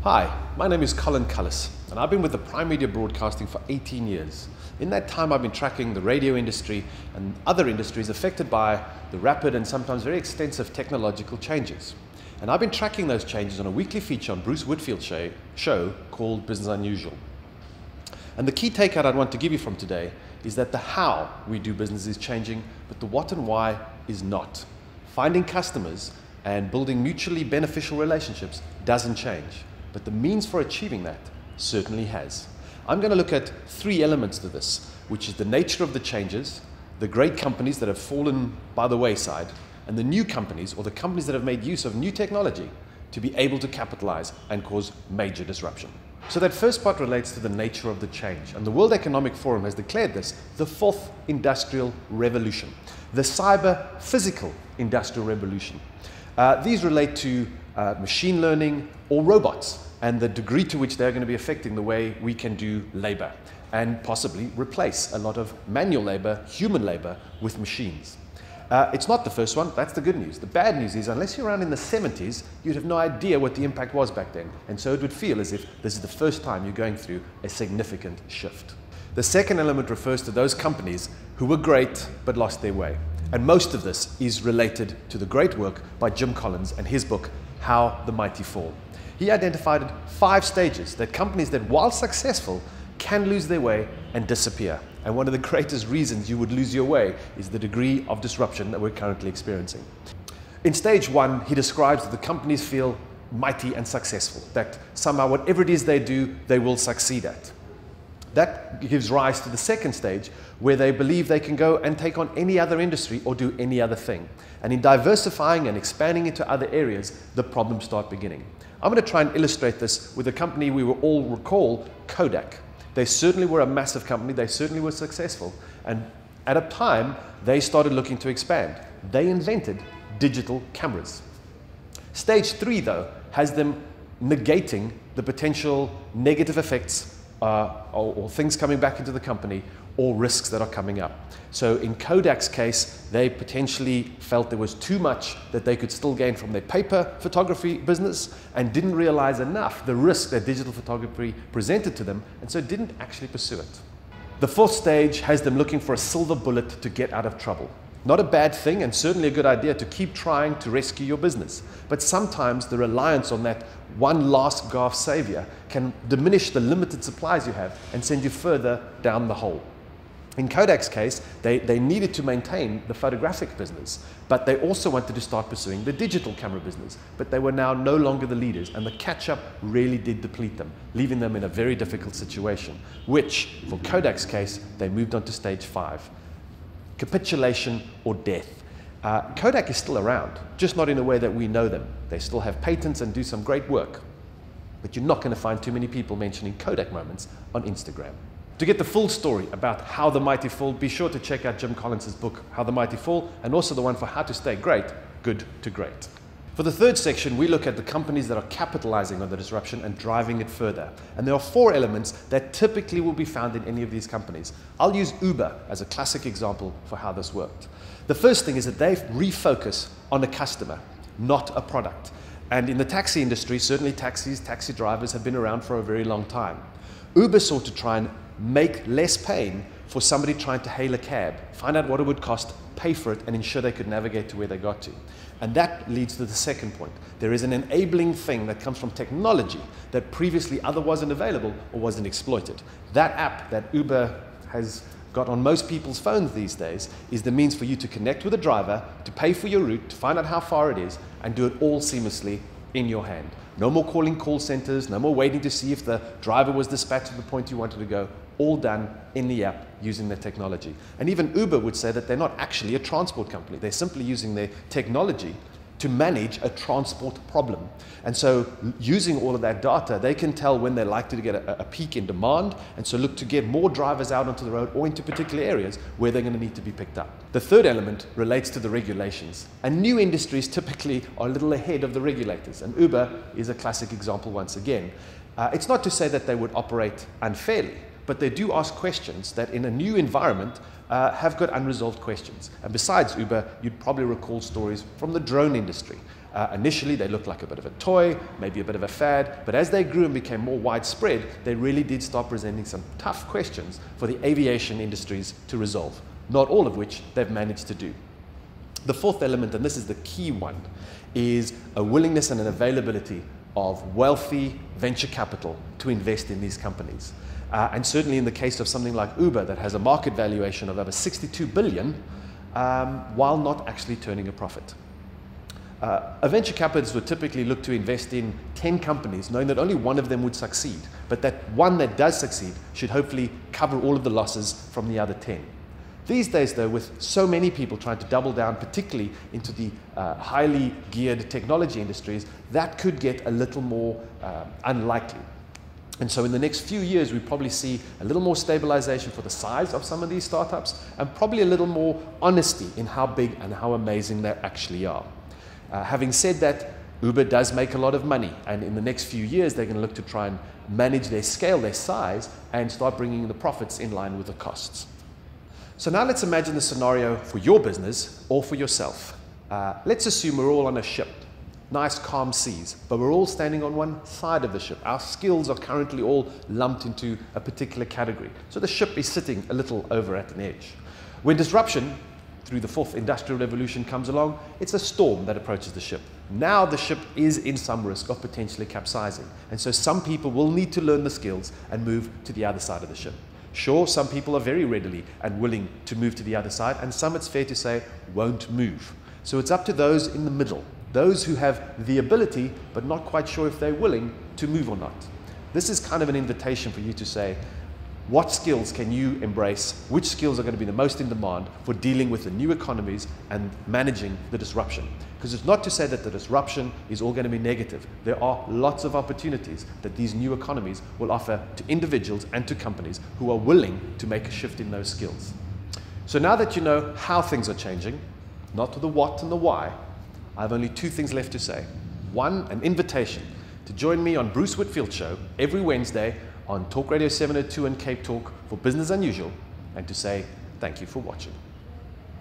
Hi, my name is Colin Cullis, and I've been with the Prime Media Broadcasting for 18 years. In that time, I've been tracking the radio industry and other industries affected by the rapid and sometimes very extensive technological changes. And I've been tracking those changes on a weekly feature on Bruce Whitfield's show called Business Unusual. And the key takeout I'd want to give you from today is that the how we do business is changing, but the what and why is not. Finding customers and building mutually beneficial relationships doesn't change, but the means for achieving that certainly has. I'm going to look at three elements to this, which is the nature of the changes, the great companies that have fallen by the wayside, and the new companies or the companies that have made use of new technology to be able to capitalize and cause major disruption. So that first part relates to the nature of the change, and the World Economic Forum has declared this the fourth industrial revolution, the cyber-physical industrial revolution. These relate to machine learning or robots and the degree to which they're going to be affecting the way we can do labor and possibly replace a lot of manual labor, human labor, with machines. It's not the first one, that's the good news. The bad news is unless you're around in the 70s, you'd have no idea what the impact was back then. And so it would feel as if this is the first time you're going through a significant shift. The second element refers to those companies who were great but lost their way. And most of this is related to the great work by Jim Collins and his book, How the Mighty Fall. He identified 5 stages that companies that, while successful, can lose their way and disappear. And one of the greatest reasons you would lose your way is the degree of disruption that we're currently experiencing. In stage 1, he describes that the companies feel mighty and successful, that somehow whatever it is they do, they will succeed at. That gives rise to the second stage, where they believe they can go and take on any other industry or do any other thing. And in diversifying and expanding into other areas, the problems start beginning. I'm going to try and illustrate this with a company we will all recall, Kodak. They certainly were a massive company, they certainly were successful, and at a time they started looking to expand. They invented digital cameras. Stage 3, though, has them negating the potential negative effects or things coming back into the company or risks that are coming up. So in Kodak's case, they potentially felt there was too much that they could still gain from their paper photography business and didn't realize enough the risk that digital photography presented to them, and so didn't actually pursue it. The fourth stage has them looking for a silver bullet to get out of trouble. Not a bad thing, and certainly a good idea to keep trying to rescue your business. But sometimes the reliance on that one last gasp savior can diminish the limited supplies you have and send you further down the hole. In Kodak's case, they needed to maintain the photographic business, but they also wanted to start pursuing the digital camera business. But they were now no longer the leaders, and the catch-up really did deplete them, leaving them in a very difficult situation, which, for Kodak's case, they moved on to stage 5. Capitulation or death. Kodak is still around, just not in a way that we know them. They still have patents and do some great work, but you're not going to find too many people mentioning Kodak moments on Instagram. To get the full story about How the Mighty Fall, be sure to check out Jim Collins' book, How the Mighty Fall, and also the one for how to stay great, good to great. For the third section, we look at the companies that are capitalizing on the disruption and driving it further. And there are 4 elements that typically will be found in any of these companies. I'll use Uber as a classic example for how this worked. The first thing is that they refocus on a customer, not a product. And in the taxi industry, certainly taxi drivers have been around for a very long time. Uber sought to try and make less pain for somebody trying to hail a cab, find out what it would cost, pay for it, and ensure they could navigate to where they got to. And that leads to the second point. There is an enabling thing that comes from technology that previously either wasn't available or wasn't exploited. That app that Uber has got on most people's phones these days is the means for you to connect with a driver, to pay for your route, to find out how far it is, and do it all seamlessly in your hand. No more calling call centers, no more waiting to see if the driver was dispatched to the point you wanted to go. All done in the app using the technology. And even Uber would say that they're not actually a transport company. They're simply using their technology to manage a transport problem. And so using all of that data, they can tell when they're likely to get a peak in demand, and so look to get more drivers out onto the road or into particular areas where they're going to need to be picked up. The third element relates to the regulations. And new industries typically are a little ahead of the regulators, and Uber is a classic example once again. It's not to say that they would operate unfairly, but they do ask questions that in a new environment have got unresolved questions. And besides Uber, you'd probably recall stories from the drone industry. Initially, they looked like a bit of a toy, maybe a bit of a fad, but as they grew and became more widespread, they really did start presenting some tough questions for the aviation industries to resolve, not all of which they've managed to do. The fourth element, and this is the key one, is a willingness and an availability of wealthy venture capital to invest in these companies. And certainly in the case of something like Uber that has a market valuation of over 62 billion, while not actually turning a profit. A venture capitalist would typically look to invest in 10 companies, knowing that only one of them would succeed, but that one that does succeed should hopefully cover all of the losses from the other 10. These days, though, with so many people trying to double down, particularly into the highly geared technology industries, that could get a little more unlikely. And so in the next few years, we probably see a little more stabilization for the size of some of these startups, and probably a little more honesty in how big and how amazing they actually are. Having said that, Uber does make a lot of money, and in the next few years, they're going to look to try and manage their scale, their size, and start bringing the profits in line with the costs. So now let's imagine the scenario for your business or for yourself. Let's assume we're all on a ship, nice calm seas, but we're all standing on one side of the ship. Our skills are currently all lumped into a particular category. So the ship is sitting a little over at an edge. When disruption through the fourth industrial revolution comes along, it's a storm that approaches the ship. Now the ship is in some risk of potentially capsizing. And so some people will need to learn the skills and move to the other side of the ship. Sure, some people are very readily and willing to move to the other side, and some, it's fair to say, won't move. So it's up to those in the middle, those who have the ability but not quite sure if they're willing to move or not. This is kind of an invitation for you to say, what skills can you embrace? Which skills are going to be the most in demand for dealing with the new economies and managing the disruption? Because it's not to say that the disruption is all going to be negative. There are lots of opportunities that these new economies will offer to individuals and to companies who are willing to make a shift in those skills. So now that you know how things are changing, not the what and the why, I have only two things left to say. One, an invitation to join me on Bruce Whitfield's show every Wednesday on Talk Radio 702 and CapeTalk for Business Unusual, and to say thank you for watching.